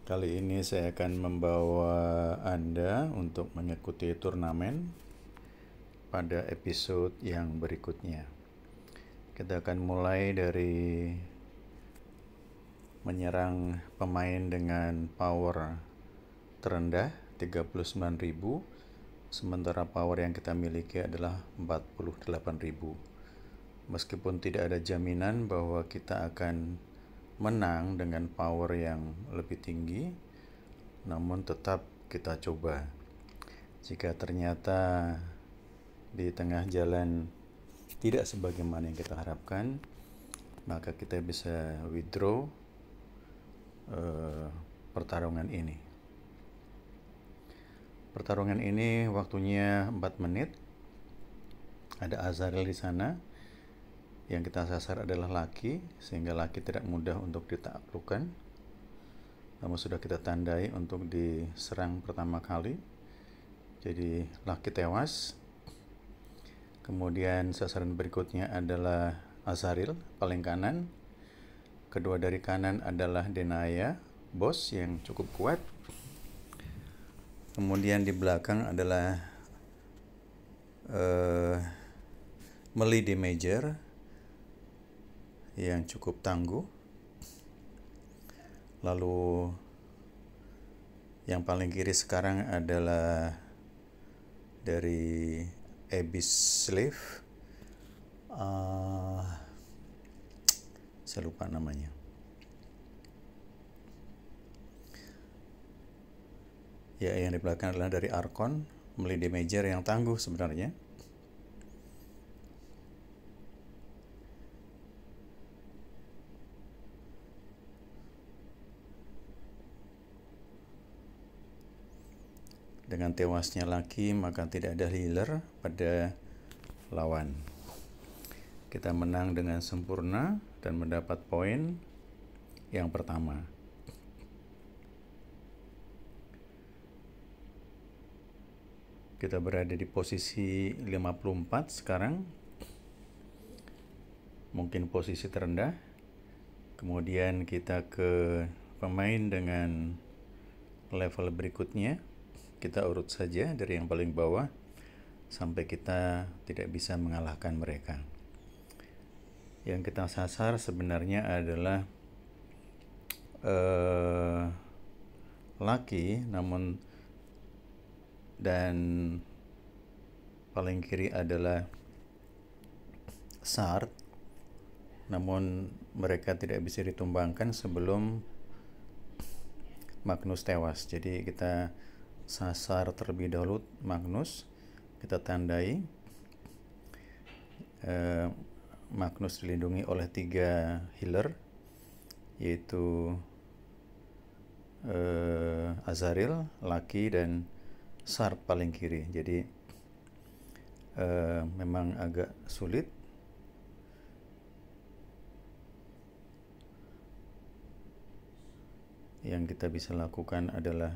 Kali ini saya akan membawa Anda untuk mengikuti turnamen pada episode yang berikutnya. Kita akan mulai dari menyerang pemain dengan power terendah 39.000, sementara power yang kita miliki adalah 48.000. Meskipun tidak ada jaminan bahwa kita akan menang dengan power yang lebih tinggi, namun tetap kita coba. Jika ternyata di tengah jalan tidak sebagaimana yang kita harapkan, maka kita bisa withdraw pertarungan ini. Pertarungan ini waktunya 4 menit. Ada Azrael di sana. Yang kita sasar adalah laki, sehingga laki tidak mudah untuk ditaklukkan. Namun sudah kita tandai untuk diserang pertama kali. Jadi laki tewas. Kemudian sasaran berikutnya adalah Azrael paling kanan. Kedua dari kanan adalah Denaya, bos yang cukup kuat. Kemudian di belakang adalah Melee Damager yang cukup tangguh. Lalu yang paling kiri sekarang adalah dari Abyss Slave. Saya lupa namanya. Ya, yang di belakang adalah dari Archon, Melee Damager yang tangguh sebenarnya. Dengan tewasnya laki, maka tidak ada healer pada lawan. Kita menang dengan sempurna dan mendapat poin yang pertama. Kita berada di posisi 54 sekarang. Mungkin posisi terendah. Kemudian kita ke pemain dengan level berikutnya. Kita urut saja dari yang paling bawah sampai kita tidak bisa mengalahkan mereka. Yang kita sasar sebenarnya adalah laki, namun dan paling kiri adalah Sard, namun mereka tidak bisa ditumbangkan sebelum Magnus tewas. Jadi kita sasar terlebih dahulu Magnus, kita tandai. Magnus dilindungi oleh 3 healer, yaitu Azrael, Laki, dan Sard paling kiri. Jadi memang agak sulit. Yang kita bisa lakukan adalah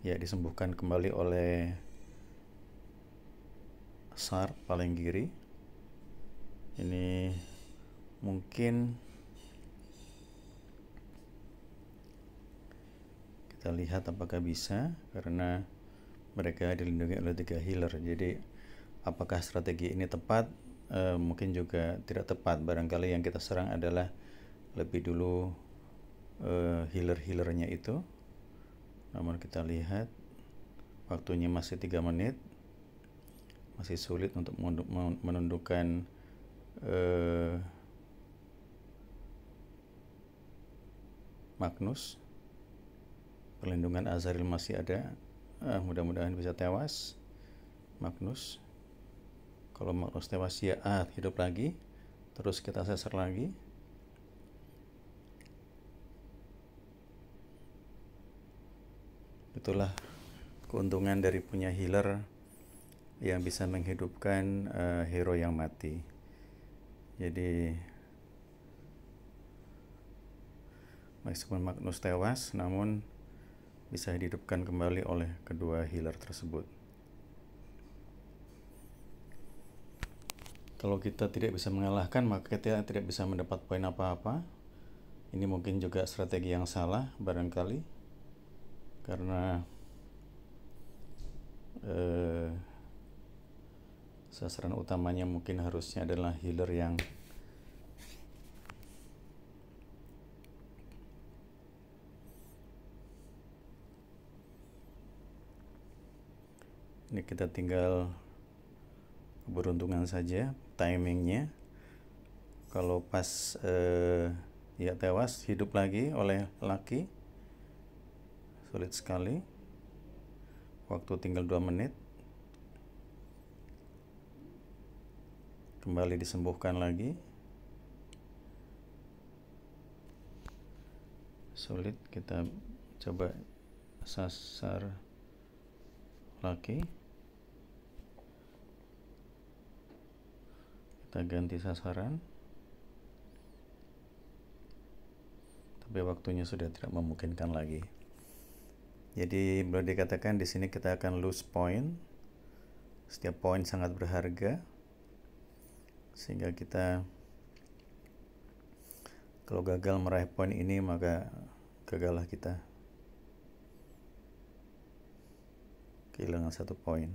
ya disembuhkan kembali oleh Sard paling kiri. Ini mungkin kita lihat apakah bisa, karena mereka dilindungi oleh 3 healer. Jadi apakah strategi ini tepat? Mungkin juga tidak tepat. Barangkali yang kita serang adalah lebih dulu healer-healernya itu. Namun kita lihat waktunya masih 3 menit. Masih sulit untuk menundukkan Magnus. Perlindungan Azrael masih ada. Mudah-mudahan bisa tewas Magnus. Kalau Magnus tewas, ya hidup lagi. Terus kita sasar lagi. Itulah keuntungan dari punya healer yang bisa menghidupkan hero yang mati. Jadi meskipun Magnus tewas, namun bisa dihidupkan kembali oleh kedua healer tersebut. Kalau kita tidak bisa mengalahkan, maka kita tidak bisa mendapat poin apa-apa. Ini mungkin juga strategi yang salah barangkali, karena sasaran utamanya mungkin harusnya adalah healer yang ini kita tinggal keberuntungan saja, timingnya. Kalau pas ya tewas, hidup lagi oleh laki, sulit sekali. Waktu tinggal 2 menit, kembali disembuhkan lagi, sulit. Kita coba sasar laki, kita ganti sasaran, tapi waktunya sudah tidak memungkinkan lagi. Jadi boleh dikatakan di sini kita akan lose point. Setiap poin sangat berharga, sehingga kita kalau gagal meraih poin ini, maka gagallah kita, kehilangan 1 poin.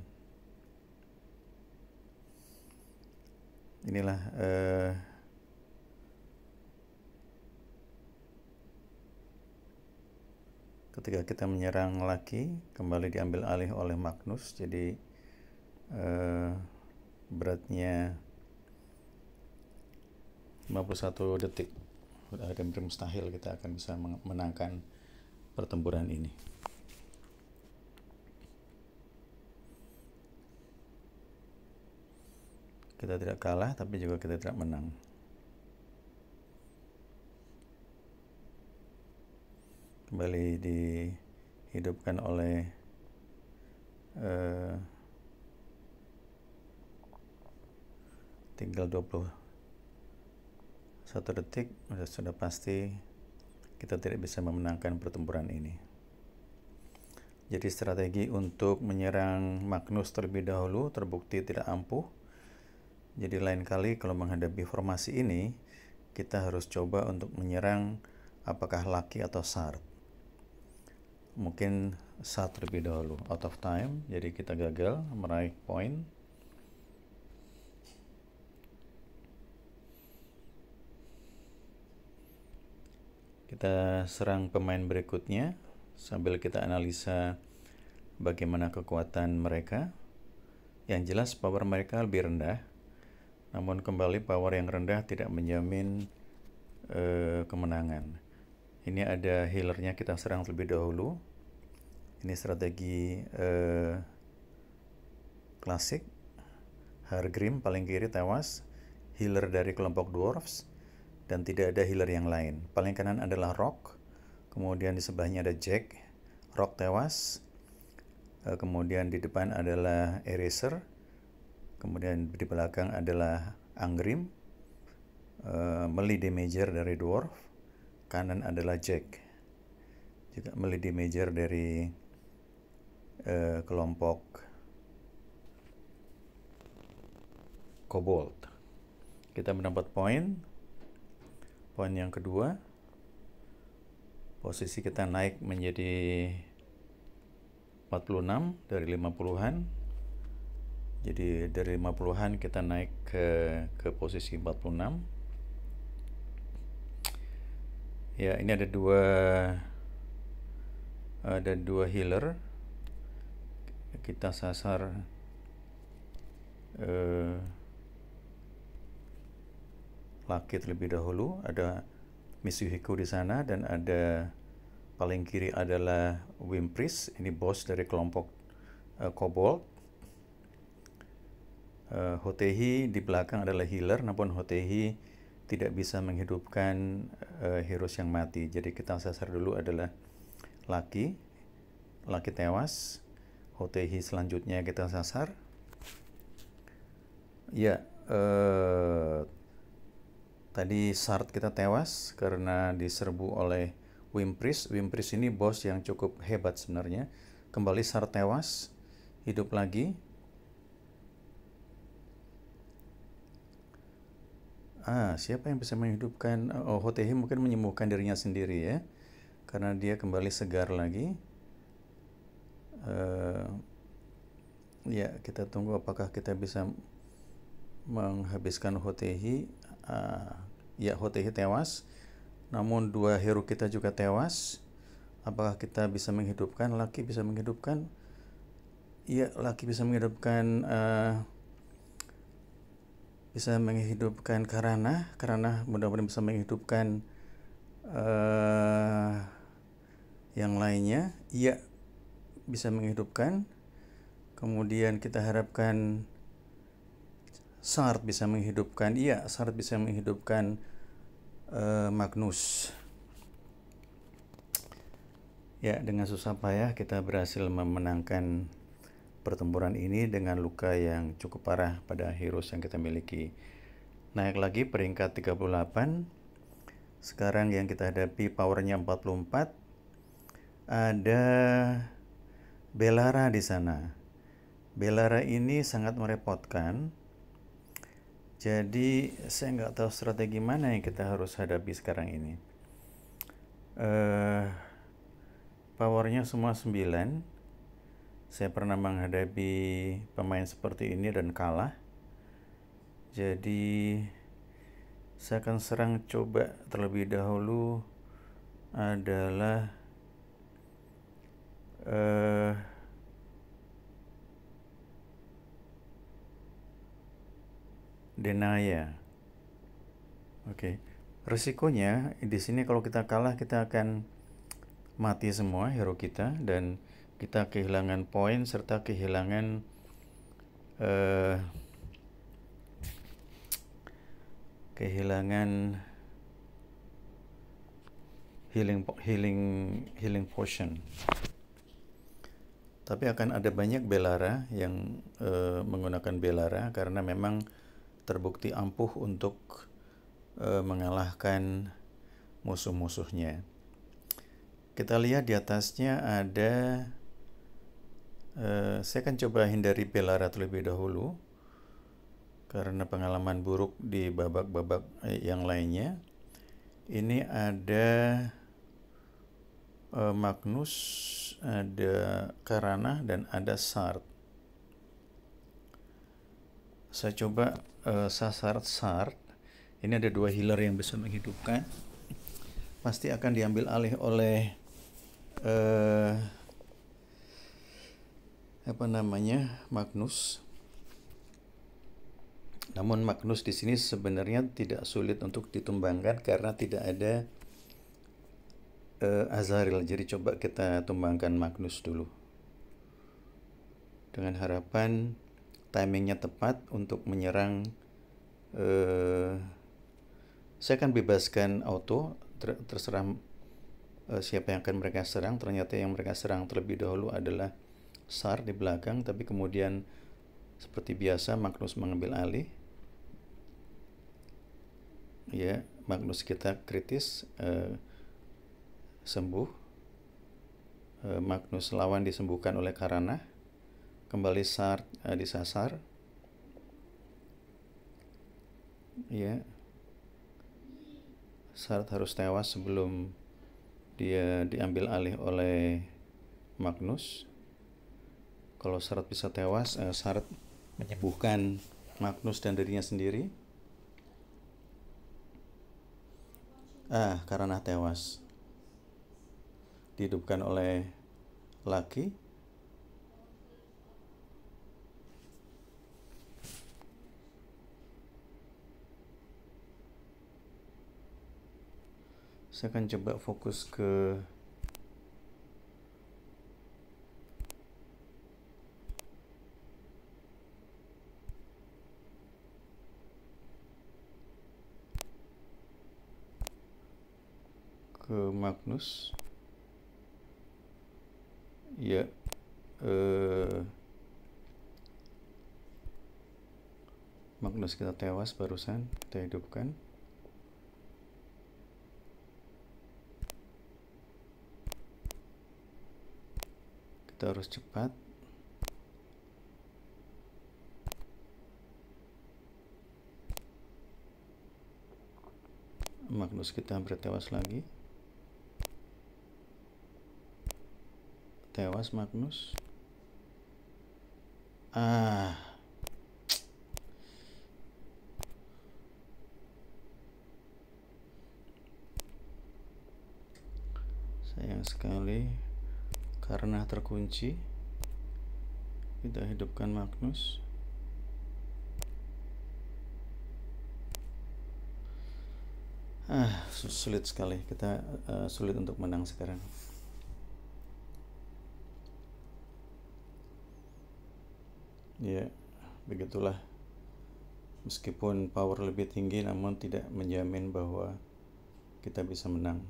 Inilah ketika kita menyerang laki, kembali diambil alih oleh Magnus. Jadi beratnya 51 detik. Hampir mustahil kita akan bisa menangkan pertempuran ini. Kita tidak kalah, tapi juga kita tidak menang. Kembali dihidupkan oleh tinggal 21 detik, sudah pasti kita tidak bisa memenangkan pertempuran ini. Jadi strategi untuk menyerang Magnus terlebih dahulu terbukti tidak ampuh. Jadi lain kali kalau menghadapi formasi ini, kita harus coba untuk menyerang apakah laki atau Sard. Mungkin Sard terlebih dahulu, out of time, jadi kita gagal meraih poin. Kita serang pemain berikutnya sambil kita analisa bagaimana kekuatan mereka. Yang jelas power mereka lebih rendah, namun kembali power yang rendah tidak menjamin kemenangan. Ini ada healernya, kita serang terlebih dahulu. Ini strategi klasik. Hargrim paling kiri tewas, healer dari kelompok dwarfs, dan tidak ada healer yang lain. Paling kanan adalah Rock, kemudian di sebelahnya ada Jack. Rock tewas, kemudian di depan adalah Eraser, kemudian di belakang adalah Angrim, melee damager dari dwarf. Kanan adalah Jack, juga melee damager dari kelompok kobold. Kita mendapat poin yang kedua. Posisi kita naik menjadi 46 dari 50-an. Jadi dari 50-an kita naik ke posisi 46. Ya, ini ada dua healer. Kita sasar laki terlebih dahulu. Ada Mitsuhiko di sana, dan ada paling kiri adalah Wimpris. Ini bos dari kelompok kobold. Hotehi di belakang adalah healer, namun Hotehi tidak bisa menghidupkan heroes yang mati. Jadi kita sasar dulu adalah laki tewas. Hotehi selanjutnya kita sasar. Ya, tadi Sard kita tewas karena diserbu oleh Wimpris. Wimpris ini bos yang cukup hebat sebenarnya. Kembali Sard tewas, hidup lagi. Siapa yang bisa menghidupkan? Hotehi mungkin menyembuhkan dirinya sendiri ya, karena dia kembali segar lagi. Ya, kita tunggu apakah kita bisa menghabiskan Hotehi. Ya, Hotehi tewas, namun dua hero kita juga tewas. Apakah kita bisa menghidupkan? Laki bisa menghidupkan? Iya, Laki bisa menghidupkan Karana mudah-mudahan bisa menghidupkan yang lainnya. Iya, bisa menghidupkan. Kemudian kita harapkan Sart bisa menghidupkan. Iya, Sart bisa menghidupkan Magnus. Ya, dengan susah payah kita berhasil memenangkan pertempuran ini dengan luka yang cukup parah pada heroes yang kita miliki. Naik lagi peringkat 38. Sekarang yang kita hadapi powernya 44. Ada Belara di sana. Belara ini sangat merepotkan. Jadi saya nggak tahu strategi mana yang kita harus hadapi sekarang ini. Powernya semua 9. Saya pernah menghadapi pemain seperti ini dan kalah. Jadi saya akan serang coba terlebih dahulu adalah Denaya. Oke. Resikonya di sini kalau kita kalah kita akan mati semua hero kita dan kita kehilangan poin serta kehilangan healing potion. Tapi akan ada banyak Belara yang menggunakan Belara karena memang terbukti ampuh untuk mengalahkan musuh-musuhnya. Kita lihat di atasnya ada saya akan coba hindari Belara terlebih dahulu karena pengalaman buruk di babak-babak yang lainnya. Ini ada Magnus, ada Karana, dan ada Sart. Saya coba sasar Sart. Ini ada dua healer yang bisa menghidupkan. Pasti akan diambil alih oleh Magnus. Namun Magnus di sini sebenarnya tidak sulit untuk ditumbangkan karena tidak ada Azaril. Jadi coba kita tumbangkan Magnus dulu. Dengan harapan timingnya tepat untuk menyerang. Saya akan bebaskan auto, terserah siapa yang akan mereka serang. Ternyata yang mereka serang terlebih dahulu adalah Sar di belakang, tapi kemudian seperti biasa Magnus mengambil alih. Ya, Magnus kita kritis, sembuh. Magnus lawan disembuhkan oleh Karana. Kembali Sar disasar. Ya, Sart harus tewas sebelum dia diambil alih oleh Magnus. Kalau Sart bisa tewas, Sart menyembuhkan Magnus dan dirinya sendiri. Karena tewas. Dihidupkan oleh Laki. Saya akan coba fokus ke Magnus. Ya, Magnus kita tewas barusan, kita hidupkan. Kita harus cepat. Magnus kita hampir tewas lagi. Tewas Magnus. Sayang sekali, karena terkunci. Kita hidupkan Magnus. Sulit sekali, kita sulit untuk menang sekarang. Ya, begitulah. Meskipun power lebih tinggi, namun tidak menjamin bahwa kita bisa menang.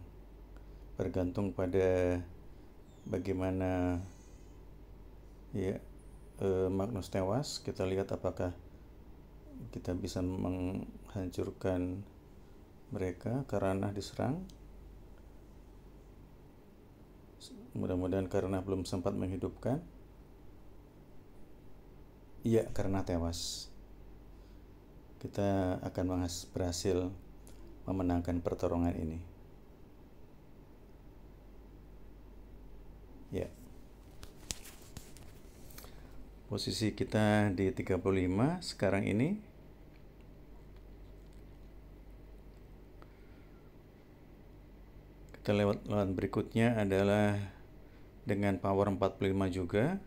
Bergantung pada bagaimana Magnus tewas. Kita lihat apakah kita bisa menghancurkan mereka karena diserang. Mudah-mudahan karena belum sempat menghidupkan. Iya, karena tewas. Kita akan berhasil memenangkan pertarungan ini. Ya. Posisi kita di 35 sekarang ini. Kita lewat lawan berikutnya adalah dengan power 45 juga.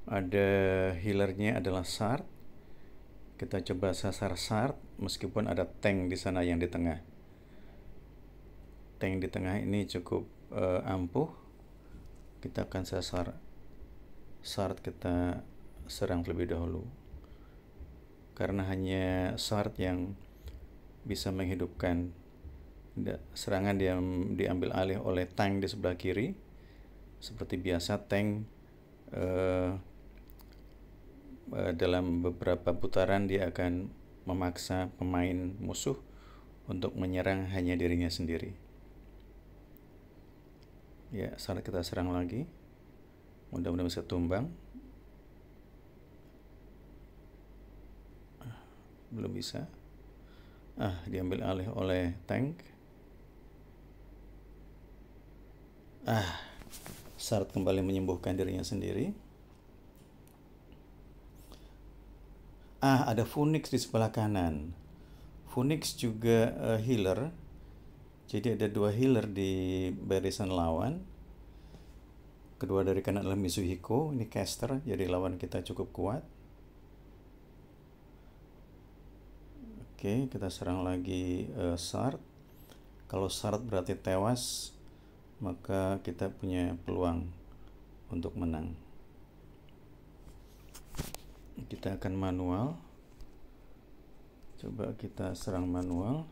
Ada healernya adalah Shard. Kita coba sasar Shard meskipun ada tank di sana yang di tengah. Tank di tengah ini cukup ampuh. Kita akan sasar Shard, kita serang terlebih dahulu. Karena hanya Shard yang bisa menghidupkan. Serangan diambil alih oleh tank di sebelah kiri. Seperti biasa, tank dalam beberapa putaran dia akan memaksa pemain musuh untuk menyerang hanya dirinya sendiri. Ya, saat kita serang lagi, mudah-mudahan bisa tumbang. Belum bisa. Diambil alih oleh tank. Shard kembali menyembuhkan dirinya sendiri. Ada Phoenix di sebelah kanan. Phoenix juga healer. Jadi ada dua healer di barisan lawan. Kedua dari kanan adalah Mitsuhiko, ini caster, jadi lawan kita cukup kuat. Oke, kita serang lagi Shard. Kalau Shard berarti tewas, maka kita punya peluang untuk menang. Kita akan manual. Coba kita serang manual.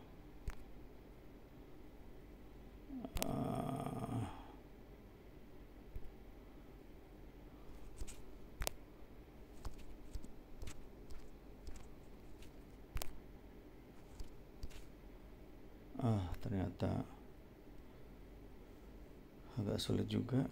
Ternyata agak sulit juga.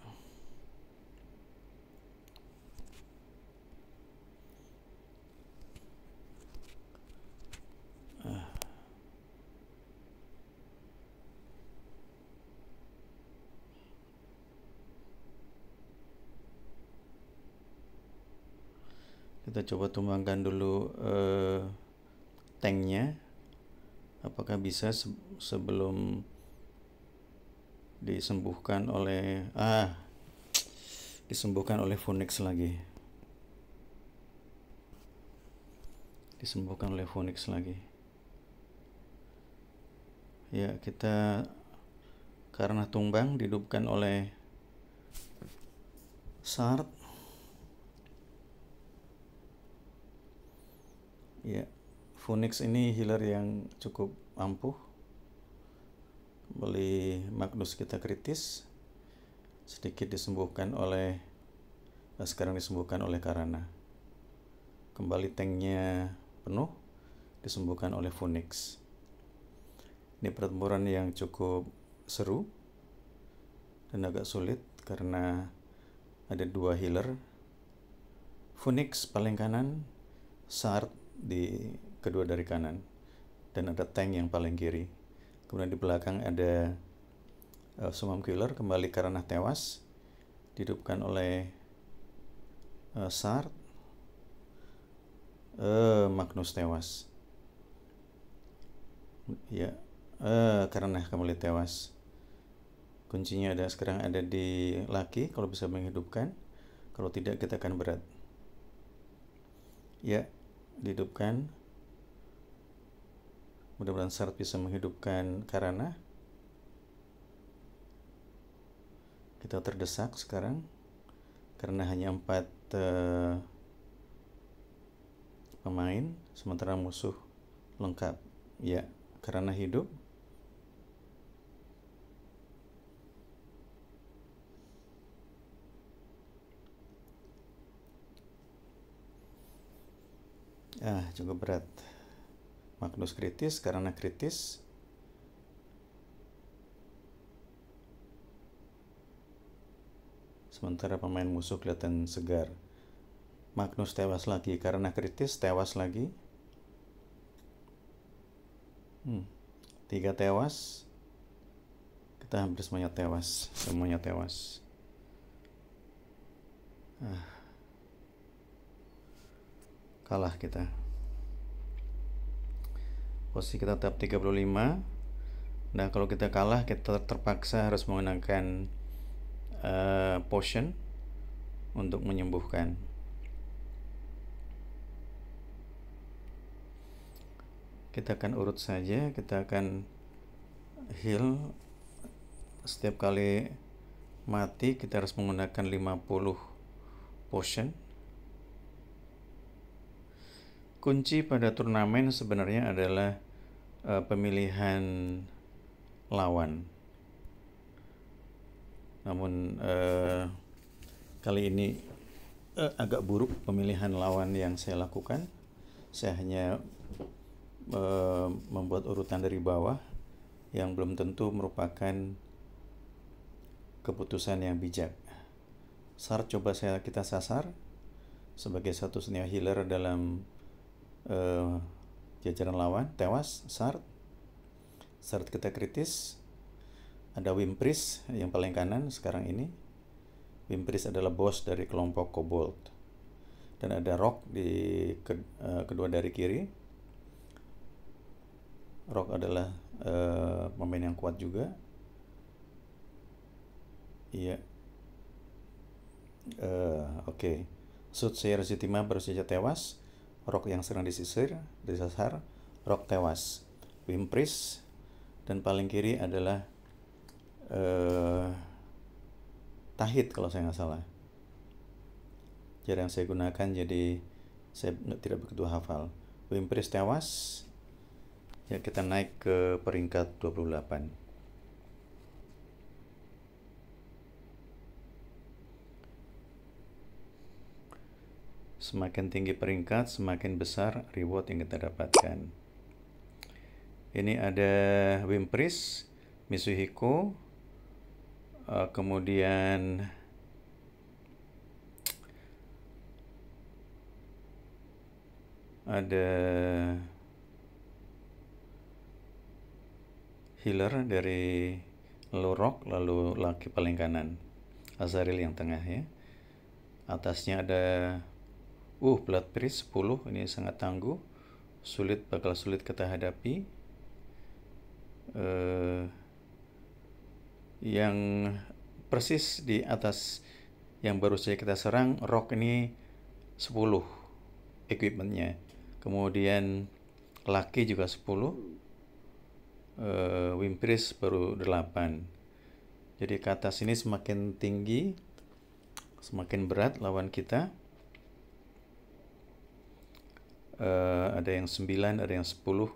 Kita coba tumbangkan dulu tanknya. Apakah bisa sebelum disembuhkan oleh Phoenix lagi. Ya, kita karena tumbang dihidupkan oleh Shard. Ya, Phoenix ini healer yang cukup ampuh. Kembali Magnus kita kritis. Sedikit disembuhkan oleh sekarang disembuhkan oleh Karana. Kembali tanknya penuh, disembuhkan oleh Phoenix. Ini pertempuran yang cukup seru dan agak sulit karena ada dua healer. Phoenix paling kanan, Shard di kedua dari kanan, dan ada tank yang paling kiri. Kemudian di belakang ada summum killer, kembali karena tewas, dihidupkan oleh Sart. Magnus tewas. Ya, karena kembali tewas. Kuncinya sekarang ada di laki, kalau bisa menghidupkan. Kalau tidak, kita akan berat. Ya, dihidupkan. Mudah-mudahan Sart bisa menghidupkan karena. Kita terdesak sekarang karena hanya 4 pemain, sementara musuh lengkap. Ya, karena hidup. Cukup berat. Magnus kritis, karena kritis. Sementara pemain musuh kelihatan segar. Magnus tewas lagi, karena kritis tewas lagi. 3 tewas. Kita hampir semuanya tewas. Kalah kita. Posisi kita tetap 35. Nah, kalau kita kalah, kita terpaksa harus menggunakan potion untuk menyembuhkan. Kita akan urut saja, kita akan heal. Setiap kali mati kita harus menggunakan 50 potion. Kunci pada turnamen sebenarnya adalah pemilihan lawan. Namun kali ini agak buruk pemilihan lawan yang saya lakukan. Saya hanya membuat urutan dari bawah yang belum tentu merupakan keputusan yang bijak. Sart coba kita sasar sebagai satu senior healer dalam jajaran lawan, tewas. Sart kita kritis. Ada Wimpris yang paling kanan sekarang ini. Wimpris adalah bos dari kelompok Kobold. Dan ada Rock di kedua dari kiri. Rock adalah pemain yang kuat juga. Iya. Oke. Soothsayer Zitima baru saja tewas. Rock yang sedang disasar. Rock tewas. Wimpris. Dan paling kiri adalah Tahit kalau saya nggak salah. Jarang saya gunakan, jadi saya tidak begitu hafal. Wimpris tewas. Ya, kita naik ke peringkat 28. Semakin tinggi peringkat, semakin besar reward yang kita dapatkan. Ini ada Wimpris, Mitsuhiko, kemudian ada healer dari Rock, lalu laki paling kanan, Azaril yang tengah ya. Atasnya ada Blood Priest 10, ini sangat tangguh, bakal sulit kita hadapi. Yang persis di atas yang baru saja kita serang, Rock ini 10 equipmentnya, kemudian laki juga 10, Wimpris baru 8. Jadi ke atas ini semakin tinggi, semakin berat lawan kita. Ada yang 9, ada yang 10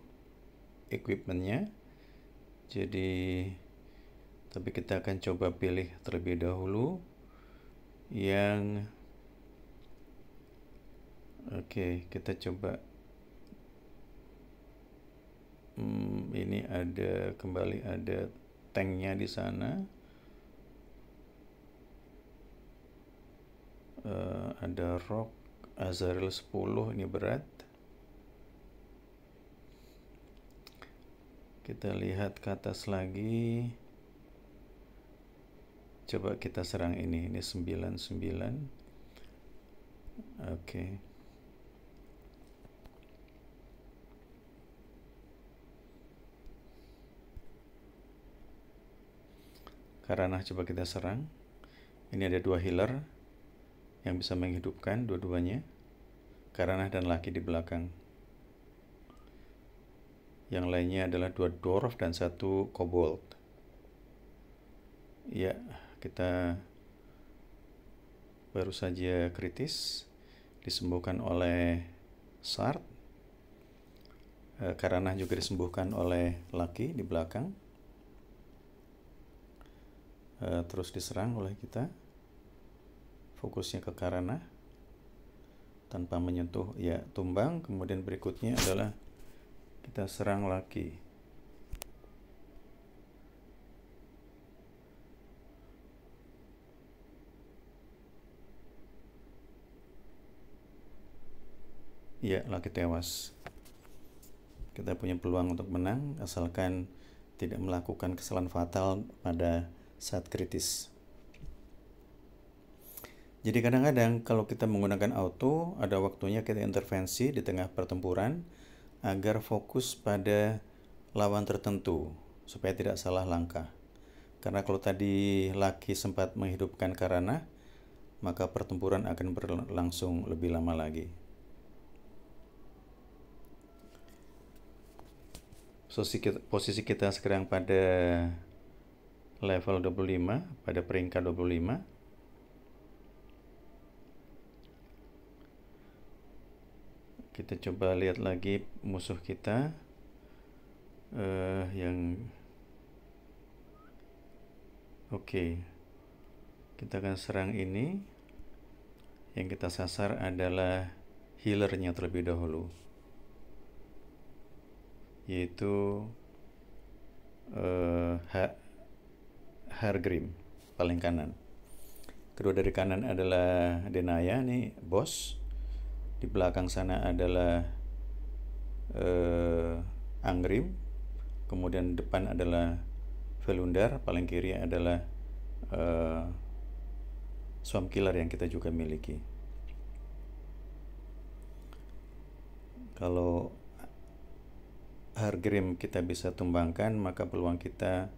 equipmentnya. Jadi tapi kita akan coba pilih terlebih dahulu yang kita coba ini kembali ada tanknya di sana. Ada Rock, Azaril 10, ini berat. Kita lihat ke atas lagi. Coba kita serang ini 99. Oke. Karena coba kita serang. Ini ada dua healer yang bisa menghidupkan dua-duanya. Karena dan laki di belakang. Yang lainnya adalah dua dwarf dan satu kobold. Ya, kita baru saja kritis disembuhkan oleh Sard. Karena juga disembuhkan oleh laki di belakang. Terus diserang oleh kita. Fokusnya ke Karana tanpa menyentuh, ya, tumbang. Kemudian berikutnya adalah kita serang laki. Ya, laki tewas. Kita punya peluang untuk menang asalkan tidak melakukan kesalahan fatal pada saat kritis. Jadi kadang-kadang kalau kita menggunakan auto, ada waktunya kita intervensi di tengah pertempuran agar fokus pada lawan tertentu supaya tidak salah langkah. Karena kalau tadi laki sempat menghidupkan Karana, maka pertempuran akan berlangsung lebih lama lagi. Posisi kita sekarang pada level 25, pada peringkat 25. Kita coba lihat lagi musuh kita yang oke. Kita akan serang ini. Yang kita sasar adalah healernya terlebih dahulu, yaitu Hargrim paling kanan. Kedua dari kanan adalah Denaya nih, bos. Di belakang sana adalah Angrim. Kemudian depan adalah Felundar. Paling kiri adalah Swamp Killer yang kita juga miliki. Kalau Hargrim kita bisa tumbangkan, maka peluang kita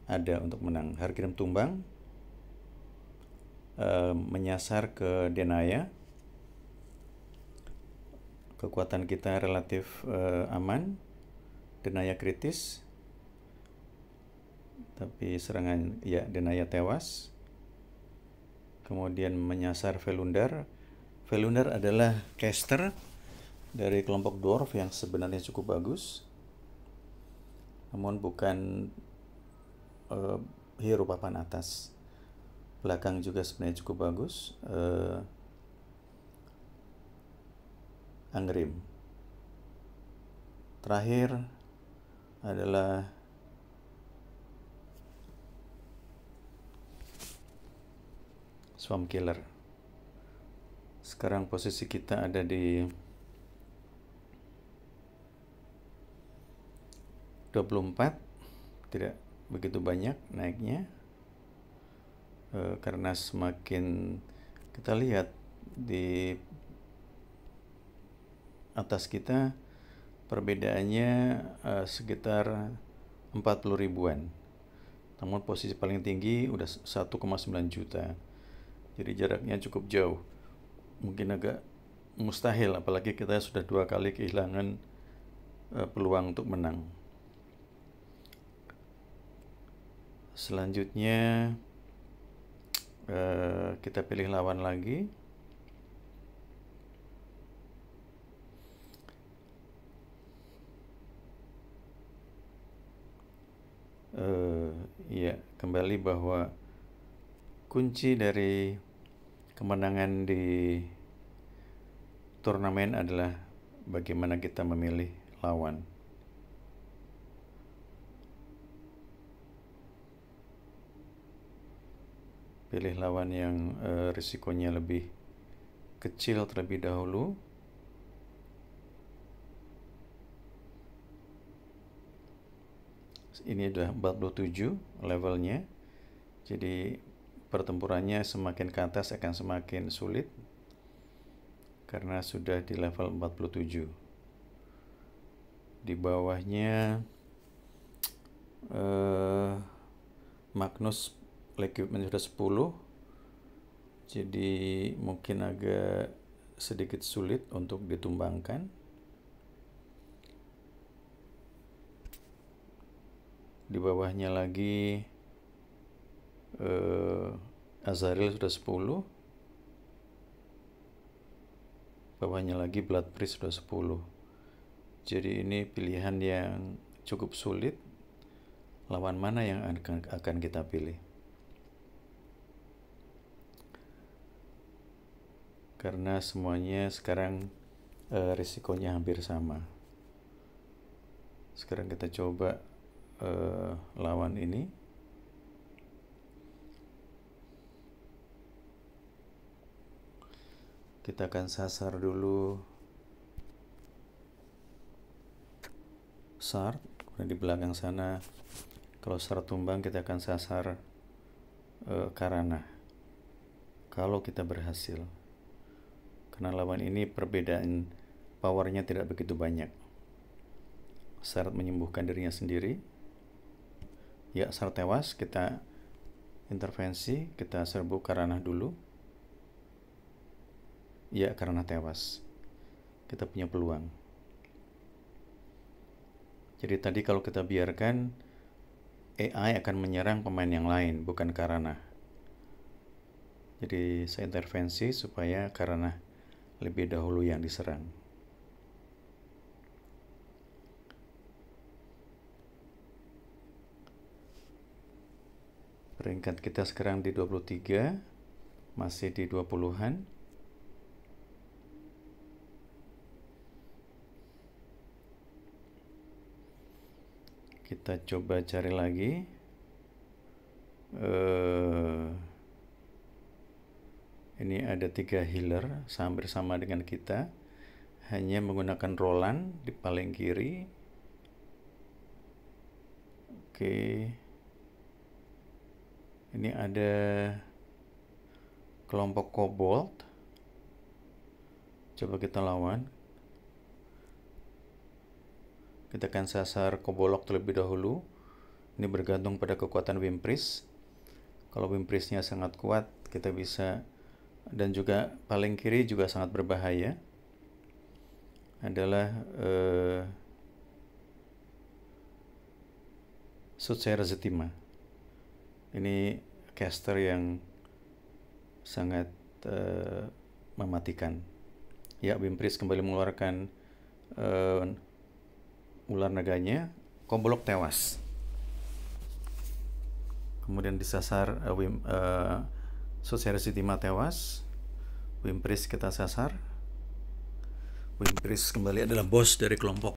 ada untuk menang. Hargrim tumbang, menyasar ke Denaya. Kekuatan kita relatif aman. Denaya kritis, tapi serangan, ya, Denaya tewas. Kemudian menyasar Felundar. Felundar adalah caster dari kelompok dwarf yang sebenarnya cukup bagus, namun bukan hero papan atas. Belakang juga sebenarnya cukup bagus. Angrim. Terakhir adalah Swamp Killer. Sekarang posisi kita ada di 24, tidak begitu banyak naiknya, karena semakin kita lihat di atas kita perbedaannya sekitar 40 ribuan. Namun posisi paling tinggi udah 1,9 juta. Jadi jaraknya cukup jauh. Mungkin agak mustahil, apalagi kita sudah 2 kali kehilangan peluang untuk menang. Selanjutnya kita pilih lawan lagi. Ya, kembali bahwa kunci dari kemenangan di turnamen adalah bagaimana kita memilih lawan. Pilih lawan yang risikonya lebih kecil terlebih dahulu. Ini udah 47 levelnya. Jadi pertempurannya semakin ke atas akan semakin sulit karena sudah di level 47. Di bawahnya Magnus equipment sudah 10, jadi mungkin agak sedikit sulit untuk ditumbangkan. Di bawahnya lagi Azaril sudah 10, bawahnya lagi Blood Priest sudah 10. Jadi ini pilihan yang cukup sulit. Lawan mana yang akan kita pilih? Karena semuanya sekarang risikonya hampir sama. Sekarang kita coba lawan ini. Kita akan sasar dulu Sard, kemudian di belakang sana kalau Sard tumbang kita akan sasar Karana kalau kita berhasil, karena lawan ini perbedaan powernya tidak begitu banyak. Sard menyembuhkan dirinya sendiri. Ya, Sard tewas, kita intervensi, kita serbu Karana dulu. Ya, Karana tewas, kita punya peluang. Jadi tadi kalau kita biarkan, AI akan menyerang pemain yang lain, bukan Karana. Jadi saya intervensi supaya Karana lebih dahulu yang diserang. Peringkat kita sekarang di 23, masih di 20-an. Kita coba cari lagi. Ini ada 3 healer hampir sama dengan kita, hanya menggunakan Roland di paling kiri. Oke. Ini ada kelompok Kobold. Coba kita lawan. Kita akan sasar Kobolok terlebih dahulu. Ini bergantung pada kekuatan Wimpris. Kalau Wimprisnya sangat kuat, kita bisa, dan juga paling kiri juga sangat berbahaya, adalah Soothsayer Zetima. Ini caster yang sangat mematikan. Ya, Wimpris kembali mengeluarkan ular naganya, Kobolok tewas. Kemudian disasar Soothsayer Zetima tewas. Wimpris kita sasar. Wimpris kembali adalah bos dari kelompok